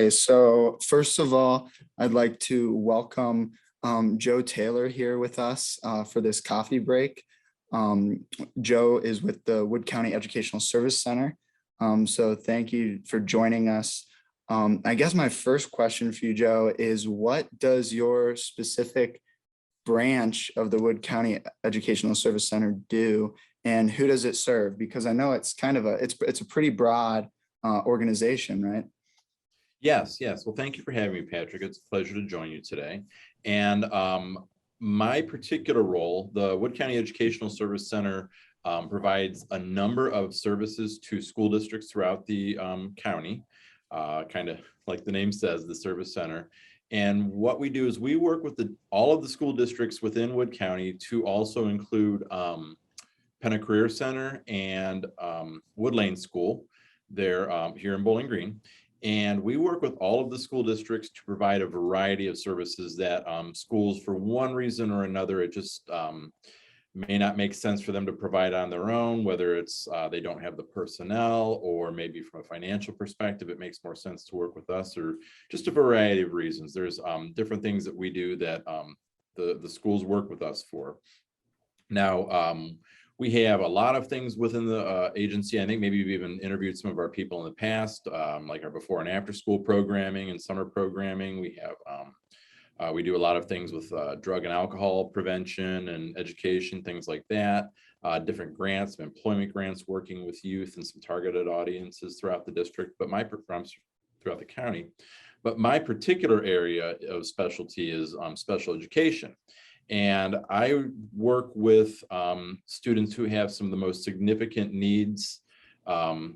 Okay, so first of all, I'd like to welcome Joe Taylor here with us for this coffee break. Joe is with the Wood County Educational Service Center. So thank you for joining us. I guess my first question for you, Joe, is what does your specific branch of the Wood County Educational Service Center do, and who does it serve? Because I know it's kind of it's a pretty broad organization, right? Yes. Well, thank you for having me, Patrick. It's a pleasure to join you today. And my particular role, the Wood County Educational Service Center provides a number of services to school districts throughout the county, kind of like the name says, the service center. And what we do is we work with all of the school districts within Wood County to also include Penna Career Center and Wood Lane School. They're here in Bowling Green. And we work with all of the school districts to provide a variety of services that schools, for one reason or another, it just may not make sense for them to provide on their own, whether it's they don't have the personnel, or maybe from a financial perspective, it makes more sense to work with us, or just a variety of reasons. There's different things that we do that the schools work with us for. Now, we have a lot of things within the agency. I think maybe we've even interviewed some of our people in the past, like our before and after school programming and summer programming. We have, we do a lot of things with drug and alcohol prevention and education, things like that. Different grants, employment grants, working with youth and some targeted audiences throughout the district, but throughout the county. But my particular area of specialty is special education. And I work with students who have some of the most significant needs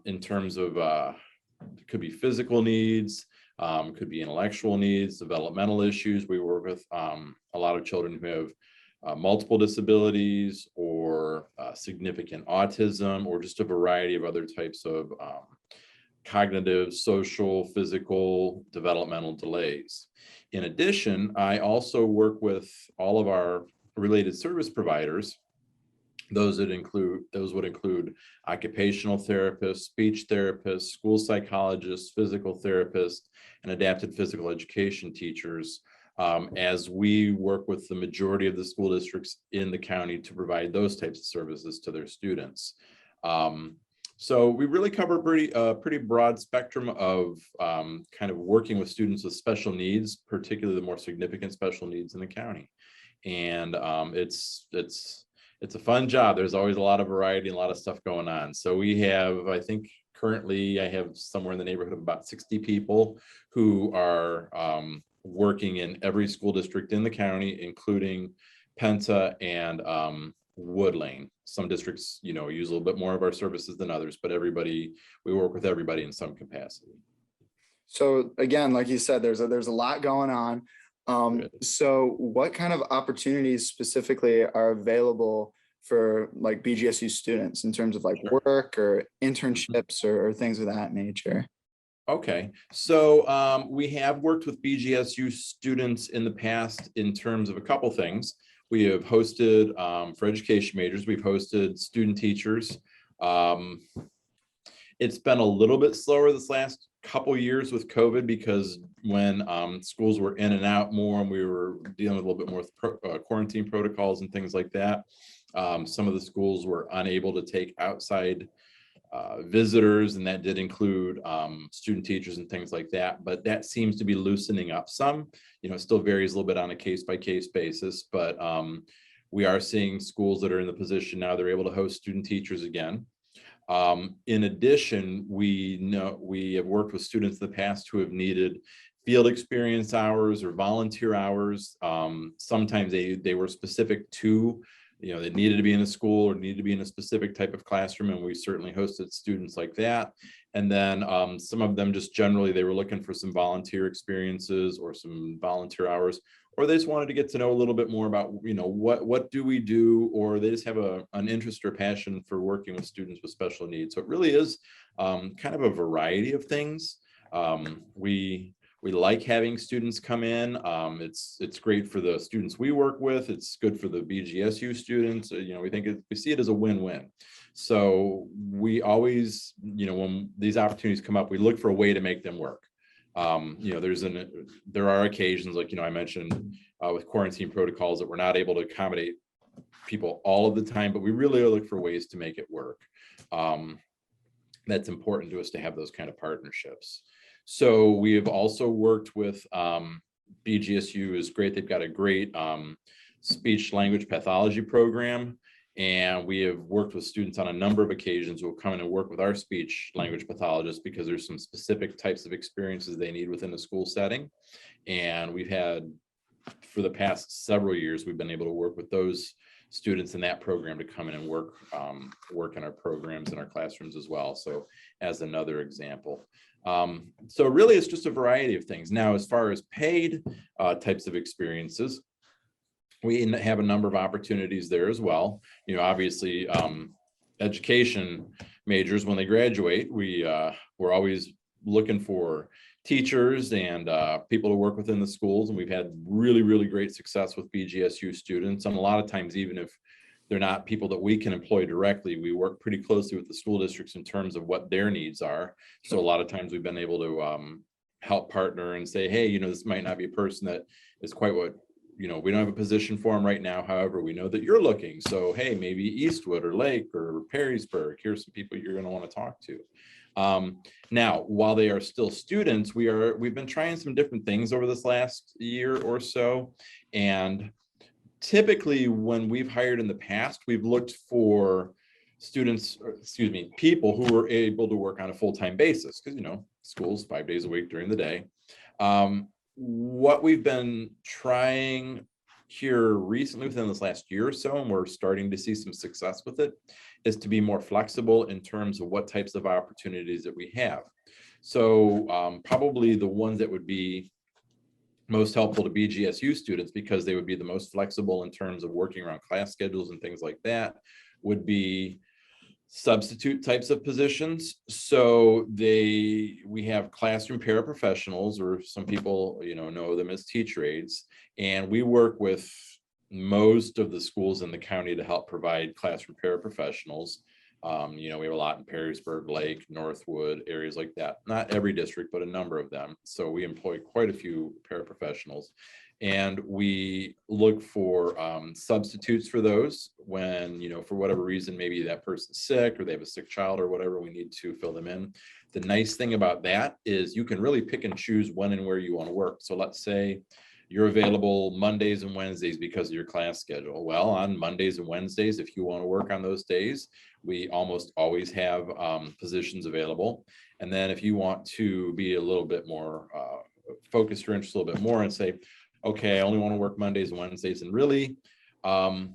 in terms of, it could be physical needs, could be intellectual needs, developmental issues. We work with a lot of children who have multiple disabilities or significant autism, or just a variety of other types of cognitive, social, physical, developmental delays. In addition, I also work with all of our related service providers. Those would include occupational therapists, speech therapists, school psychologists, physical therapists, and adapted physical education teachers, as we work with the majority of the school districts in the county to provide those types of services to their students. So we really cover a pretty broad spectrum of kind of working with students with special needs, particularly the more significant special needs in the county. And it's a fun job. There's always a lot of variety and a lot of stuff going on. So we have, I think currently I have somewhere in the neighborhood of about 60 people who are working in every school district in the county, including Penta and Wood Lane. Some districts, use a little bit more of our services than others, but we work with everybody in some capacity. So again, like you said, there's a lot going on. So what kind of opportunities specifically are available for like BGSU students in terms of like work or internships or things of that nature? Okay, so we have worked with BGSU students in the past in terms of a couple things. We have hosted, for education majors, we've hosted student teachers. It's been a little bit slower this last couple years with COVID, because when schools were in and out more and we were dealing with a little bit more with quarantine protocols and things like that, some of the schools were unable to take outside visitors, and that did include student teachers and things like that. But that seems to be loosening up some. It still varies a little bit on a case-by-case basis, but we are seeing schools that are in the position now they're able to host student teachers again. In addition, we have worked with students in the past who have needed field experience hours or volunteer hours. Sometimes they were specific to, they needed to be in a school or needed to be in a specific type of classroom, and we certainly hosted students like that. And then some of them just generally, they were looking for some volunteer experiences or some volunteer hours, or they just wanted to get to know a little bit more about, what do we do, or they just have an interest or passion for working with students with special needs. So it really is kind of a variety of things. We like having students come in. It's great for the students we work with. It's good for the BGSU students. We see it as a win-win. So we always, when these opportunities come up, we look for a way to make them work. There are occasions like, I mentioned with quarantine protocols that we're not able to accommodate people all of the time, but we really look for ways to make it work. That's important to us to have those kind of partnerships. So we have also worked with BGSU is great. They've got a great speech language pathology program. And we have worked with students on a number of occasions who will come in and work with our speech language pathologists because there's some specific types of experiences they need within the school setting. And we've had, for the past several years, we've been able to work with those students in that program to come in and work in our programs in our classrooms as well. So as another example. So really it's just a variety of things. Now, as far as paid types of experiences, we have a number of opportunities there as well. Obviously, education majors, when they graduate, we're always looking for teachers and people to work within the schools. And we've had really, really great success with BGSU students. And a lot of times, even if they're not people that we can employ directly, we work pretty closely with the school districts in terms of what their needs are. So a lot of times we've been able to help partner and say, hey, this might not be a person that is quite what, we don't have a position for them right now. However, we know that you're looking. So, hey, maybe Eastwood or Lake or Perrysburg, here's some people you're going to want to talk to. Now, while they are still students, we've been trying some different things over this last year or so. And typically when we've hired in the past, we've looked for people who were able to work on a full-time basis because, school's 5 days a week during the day. What we've been trying here recently within this last year or so, and we're starting to see some success with it, is to be more flexible in terms of what types of opportunities that we have. So probably the ones that would be most helpful to BGSU students, because they would be the most flexible in terms of working around class schedules and things like that, would be substitute types of positions. So we have classroom paraprofessionals, or some people know them as teacher aides, and we work with most of the schools in the county to help provide classroom paraprofessionals. We have a lot in Perrysburg, Lake, Northwood, areas like that. Not every district, but a number of them. So we employ quite a few paraprofessionals. And we look for substitutes for those when, for whatever reason, maybe that person's sick or they have a sick child or whatever, we need to fill them in. The nice thing about that is you can really pick and choose when and where you want to work. So let's say you're available Mondays and Wednesdays because of your class schedule. Well, on Mondays and Wednesdays, if you want to work on those days, we almost always have positions available. And then if you want to be a little bit more focused your interest a little bit more and say, okay, I only want to work Mondays and Wednesdays, and really, I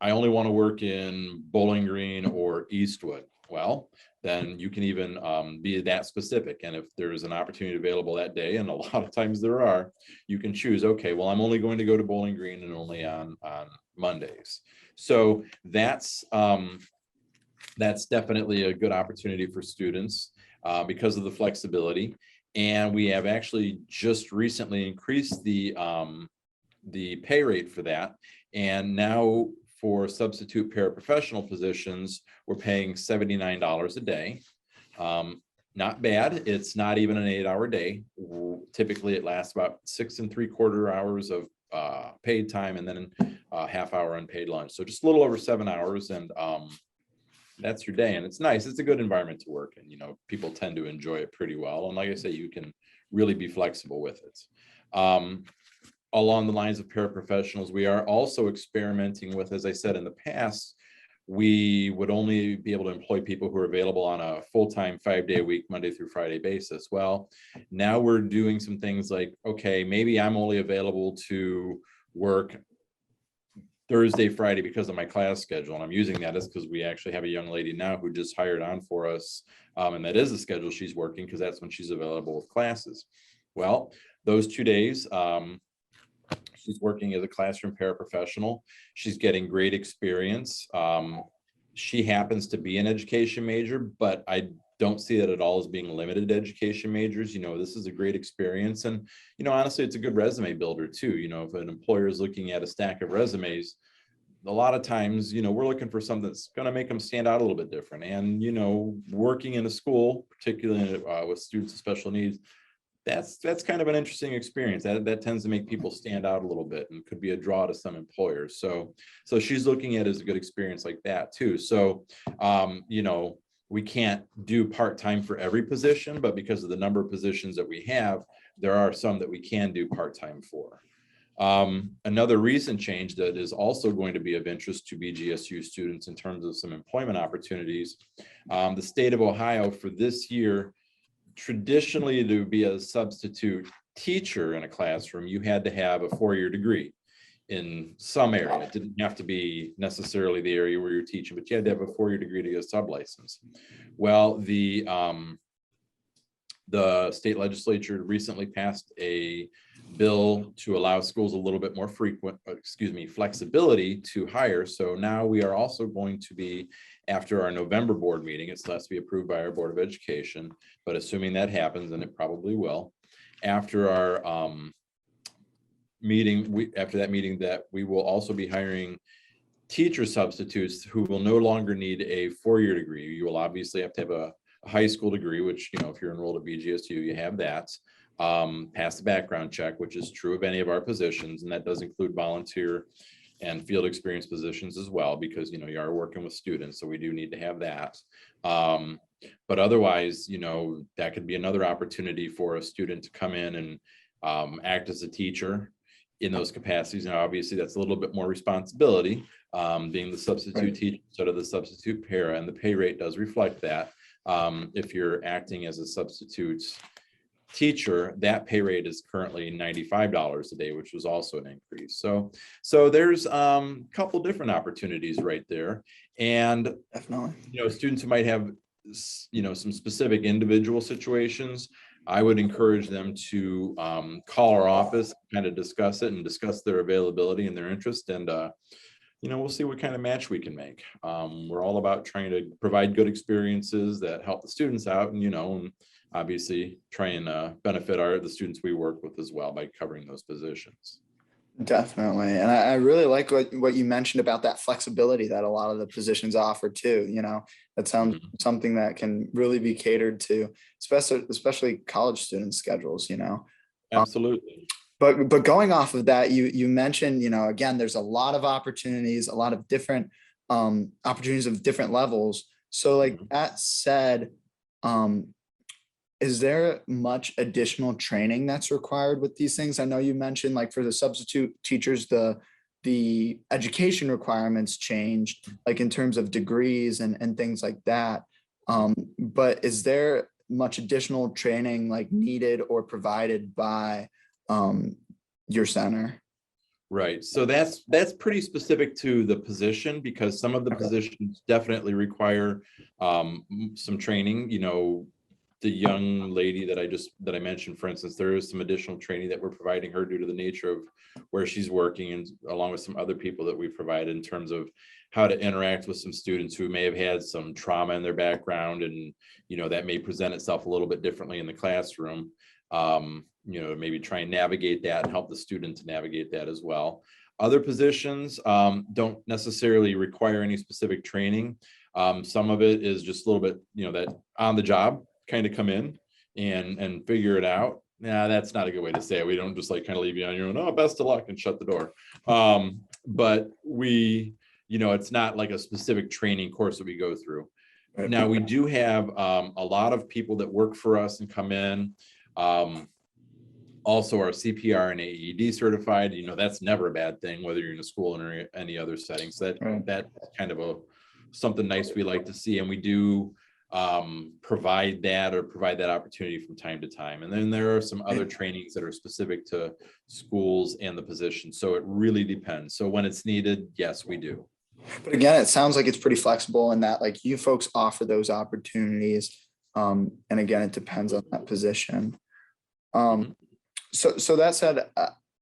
only want to work in Bowling Green or Eastwood. Well, then you can even be that specific. And if there's an opportunity available that day, and a lot of times there are, you can choose, okay, well, I'm only going to go to Bowling Green and only on Mondays. So that's definitely a good opportunity for students because of the flexibility. And we have actually just recently increased the pay rate for that. And now for substitute paraprofessional positions, we're paying $79 a day. Not bad. It's not even an 8-hour day. Typically it lasts about 6 3/4 hours of paid time, and then a half-hour unpaid lunch. So just a little over 7 hours, and that's your day. And it's nice. It's a good environment to work in. People tend to enjoy it pretty well. And like I say, you can really be flexible with it. Along the lines of paraprofessionals, we are also experimenting with, as I said in the past, we would only be able to employ people who are available on a full-time 5-day-a-week, Monday through Friday basis. Well, now we're doing some things like, okay, maybe I'm only available to work Thursday, Friday because of my class schedule. And I'm using that as because we actually have a young lady now who just hired on for us. And that is the schedule she's working because that's when she's available with classes. Well, those 2 days, she's working as a classroom paraprofessional. She's getting great experience. She happens to be an education major, but I don't see it at all as being limited to education majors. This is a great experience. And, honestly, it's a good resume builder too. If an employer is looking at a stack of resumes, a lot of times, we're looking for something that's going to make them stand out a little bit different. And, working in a school, particularly with students with special needs, that's kind of an interesting experience. That tends to make people stand out a little bit and could be a draw to some employers. So she's looking at it as a good experience like that too. So you know, we can't do part-time for every position, but because of the number of positions that we have, there are some that we can do part-time for. Another recent change that is also going to be of interest to BGSU students in terms of some employment opportunities. The state of Ohio for this year, traditionally to be a substitute teacher in a classroom, you had to have a 4-year degree in some area. It didn't have to be necessarily the area where you're teaching, but you had to have a 4-year degree to get a sub-license. Well, the state legislature recently passed a bill to allow schools a little bit more flexibility to hire. So now we are also going to be, after our November board meeting, it still has to be approved by our Board of Education, but assuming that happens, and it probably will, after our meeting, after that meeting, that we will also be hiring teacher substitutes who will no longer need a 4-year degree. You will obviously have to have a high school degree, which, you know, if you're enrolled at BGSU, you have that. Pass the background check, which is true of any of our positions, and that does include volunteer and field experience positions as well, because, you know, you are working with students, so we do need to have that. But otherwise, you know, that could be another opportunity for a student to come in and act as a teacher in those capacities. And obviously that's a little bit more responsibility, being the substitute teacher instead of the substitute para, and the pay rate does reflect that. If you're acting as a substitute teacher, that pay rate is currently $95 a day, which was also an increase. So there's a couple different opportunities right there. And Definitely. you know, students who might have, you know, some specific individual situations, I would encourage them to call our office, kind of discuss it and discuss their availability and their interest. And you know, we'll see what kind of match we can make. We're all about trying to provide good experiences that help the students out, and, you know, and obviously try and benefit the students we work with as well by covering those positions. Definitely. And I really like what you mentioned about that flexibility that a lot of the positions offer too. You know, that sounds something that can really be catered to, especially college student schedules, you know. Absolutely. But going off of that, you mentioned, you know, again, there's a lot of opportunities, a lot of different opportunities of different levels. So like that said, is there much additional training that's required with these things? I know you mentioned, like, for the substitute teachers, the education requirements changed, like in terms of degrees and things like that. But is there much additional training like needed or provided by your center? Right. So that's pretty specific to the position, because some of the positions definitely require some training. You know, the young lady that I mentioned, for instance, there is some additional training that we're providing her due to the nature of where she's working, and along with some other people that we provide in terms of how to interact with some students who may have had some trauma in their background, and, you know, that may present itself a little bit differently in the classroom. You know, maybe try and navigate that and help the student to navigate that as well. Other positions don't necessarily require any specific training. Some of it is just a little bit, you know, that on the job, kind of come in and figure it out. Nah, that's not a good way to say it. We don't just like kind of leave you on your own, oh, best of luck, and shut the door. But we, you know, it's not like a specific training course that we go through. Now, we do have a lot of people that work for us and come in. Also are CPR and AED certified. You know, that's never a bad thing, whether you're in a school or any other settings. That's kind of something nice we like to see. And we do provide that opportunity from time to time. And then there are some other trainings that are specific to schools and the position. So it really depends. So when it's needed, yes, we do. But again, it sounds like it's pretty flexible in that, like, you folks offer those opportunities. And again, it depends on that position. So that said,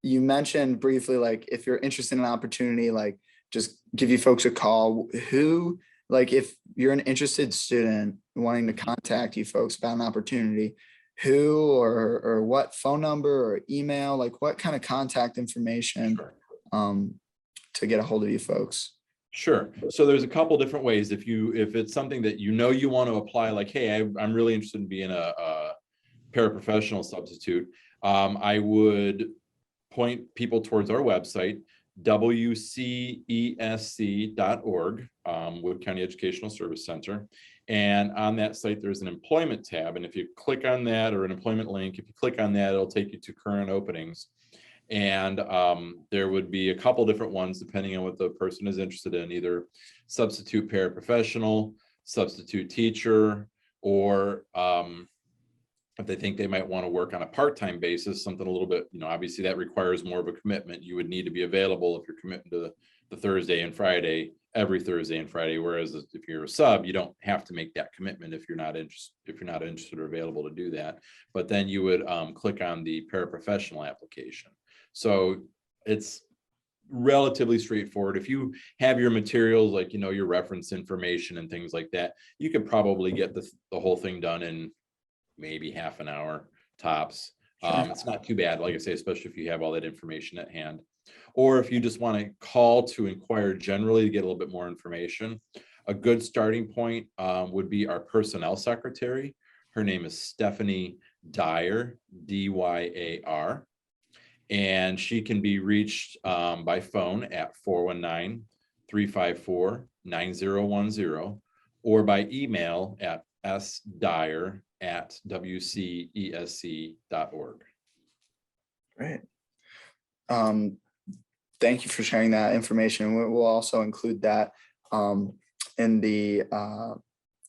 you mentioned briefly, like, if you're interested in an opportunity, like, just give you folks a call. Who, like, if you're an interested student wanting to contact you folks about an opportunity, who or what phone number or email, like, what kind of contact information to get a hold of you folks? Sure. So there's a couple different ways. If it's something that you know you want to apply, like, hey, I'm really interested in being a paraprofessional substitute, I would point people towards our website, wcesc.org, Wood County Educational Service Center. And on that site, there's an employment tab. And if you click on that, or an employment link, if you click on that, it'll take you to current openings. And there would be a couple different ones depending on what the person is interested in, either substitute paraprofessional, substitute teacher, or if they think they might want to work on a part-time basis, something a little bit, obviously that requires more of a commitment. You would need to be available if you're committing to the Thursday and Friday, every Thursday and Friday. Whereas if you're a sub, you don't have to make that commitment if you're not interested or available to do that. But then you would click on the paraprofessional application. So it's relatively straightforward. If you have your materials, like, your reference information and things like that, you could probably get the whole thing done in maybe half an hour tops. Sure. It's not too bad, like I say, especially if you have all that information at hand. Or if you just want to call to inquire generally to get a little bit more information, a good starting point would be our personnel secretary. Her name is Stephanie Dyer, D-Y-A-R. And she can be reached by phone at 419-354-9010, or by email at sdyer@wcesc.org. Great. Thank you for sharing that information. We'll also include that in the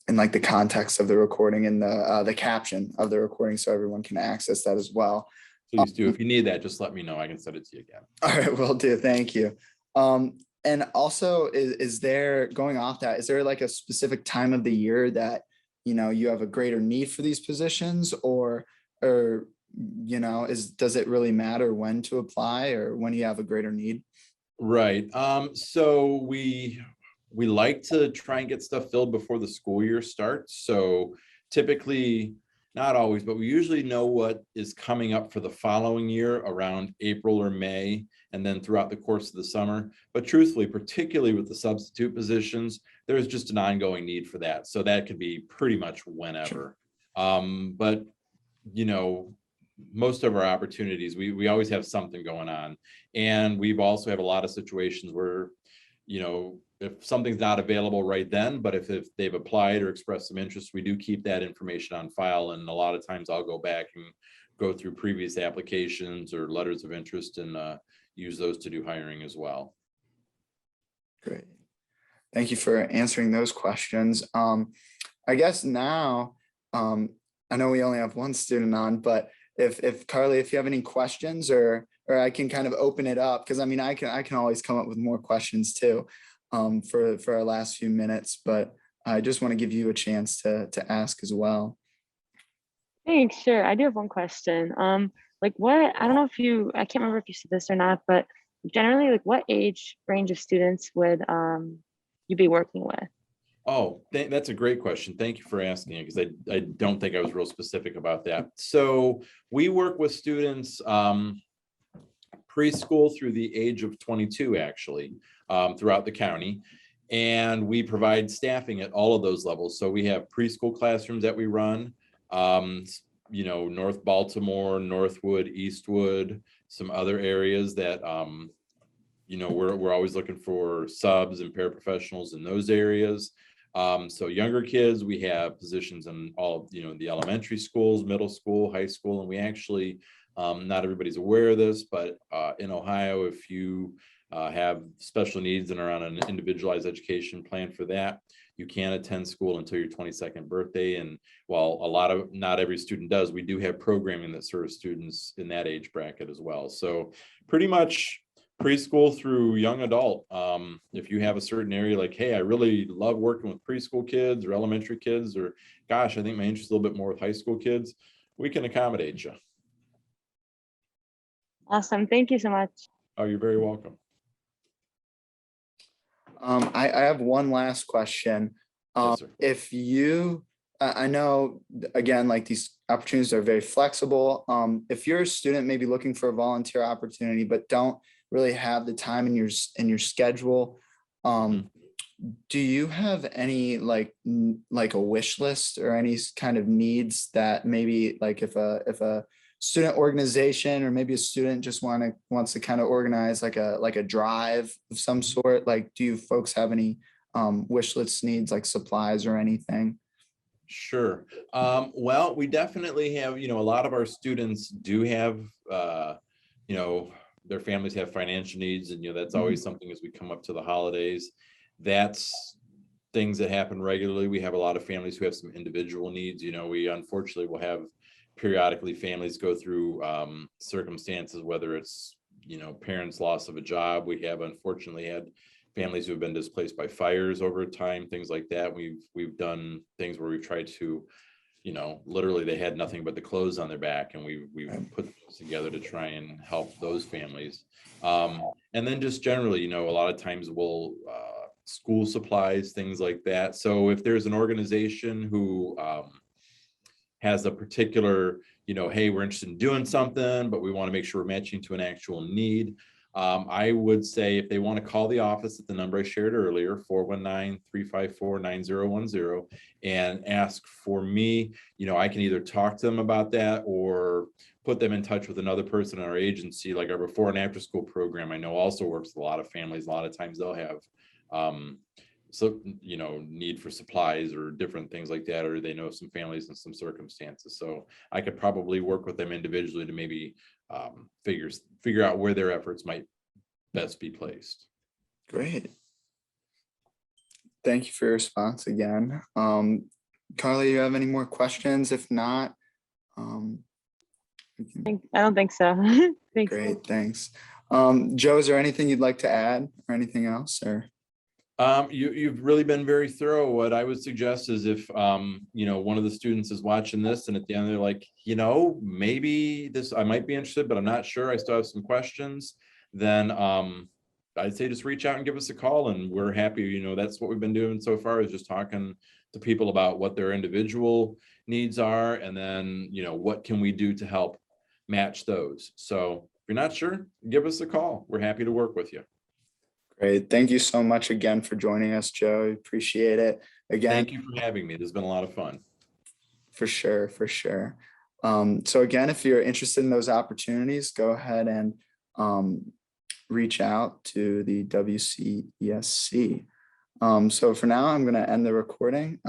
like the context of the recording and the caption of the recording, so everyone can access that as well. Please do. If you need that, just let me know. I can send it to you again. All right, will do. Thank you. And also, is there, going off that, is there like a specific time of the year that you have a greater need for these positions, or does it really matter when to apply or when you have a greater need? Right. So we like to try and get stuff filled before the school year starts. So typically, not always, but we usually know what is coming up for the following year around April or May, and then throughout the course of the summer. But truthfully, particularly with the substitute positions, there's just an ongoing need for that. So that could be pretty much whenever. But most of our opportunities, we always have something going on. And we've also have a lot of situations where, if something's not available right then, but if they've applied or expressed some interest, we do keep that information on file. And a lot of times I'll go back and go through previous applications or letters of interest and use those to do hiring as well. Great. Thank you for answering those questions. I guess now, I know we only have one student on, but if Carly, if you have any questions, or I can kind of open it up, because I can always come up with more questions too, for our last few minutes, but I just want to give you a chance to ask as well. Thanks. Sure. I do have one question. Like what, I don't know if I can't remember if you said this or not, but generally, like what age range of students would you be working with? Oh, that's a great question. Thank you for asking it, because I don't think I was real specific about that. So we work with students preschool through the age of 22, actually, throughout the county. And we provide staffing at all of those levels. So we have preschool classrooms that we run, North Baltimore, Northwood, Eastwood, some other areas that, we're always looking for subs and paraprofessionals in those areas. So younger kids, we have positions in all, the elementary schools, middle school, high school, and we actually, not everybody's aware of this, but in Ohio, if you have special needs and are on an individualized education plan for that, you can attend school until your 22nd birthday. And while not every student does, we do have programming that serves students in that age bracket as well. So pretty much preschool through young adult. If you have a certain area like, hey, I really love working with preschool kids or elementary kids, or gosh, I think my interest is a little bit more with high school kids, we can accommodate you. Awesome. Thank you so much. Oh, you're very welcome. I have one last question. Yes, sir. If you, I know, again, like these opportunities are very flexible. If you're a student maybe looking for a volunteer opportunity, but don't really have the time in your schedule, do you have any like a wish list or any kind of needs that maybe like if a student organization or maybe a student just wants to kind of organize like a drive of some sort, like do you folks have any wish list needs like supplies or anything? Sure. Well, we definitely have, a lot of our students do have, their families have financial needs, and, that's always something as we come up to the holidays. That's things that happen regularly. We have a lot of families who have some individual needs. We unfortunately will have periodically families go through circumstances, whether it's, parents' loss of a job. We have unfortunately had families who have been displaced by fires over time, things like that. We've done things where we've tried to, literally they had nothing but the clothes on their back, and we've put things together to try and help those families. And then just generally, a lot of times we'll school supplies, things like that. So if there's an organization who has a particular, hey, we're interested in doing something, but we want to make sure we're matching to an actual need. I would say if they want to call the office at the number I shared earlier, 419-354-9010, and ask for me, I can either talk to them about that or put them in touch with another person in our agency. Like our before and after school program, I know also works with a lot of families. A lot of times they'll have need for supplies or different things like that, or they know some families in some circumstances. So I could probably work with them individually to maybe figure out where their efforts might best be placed. Great. Thank you for your response again. Carly, you have any more questions? If not, I don't think so. Thanks. Great, thanks. Joe, is there anything you'd like to add or anything else? Or you've really been very thorough. What I would suggest is if one of the students is watching this and at the end they're like, maybe this I might be interested, but I'm not sure, I still have some questions, then I'd say just reach out and give us a call, and we're happy. That's what we've been doing so far, is just talking to people about what their individual needs are, and then what can we do to help match those. So if you're not sure, give us a call. We're happy to work with you. great. Thank you so much again for joining us, Joe. Appreciate it. Again, thank you for having me. This has been a lot of fun. For sure, for sure. So again, if you're interested in those opportunities, go ahead and reach out to the WCESC. So for now, I'm going to end the recording.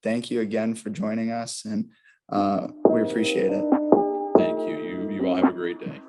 Thank you again for joining us, and we appreciate it. Thank you. You all have a great day.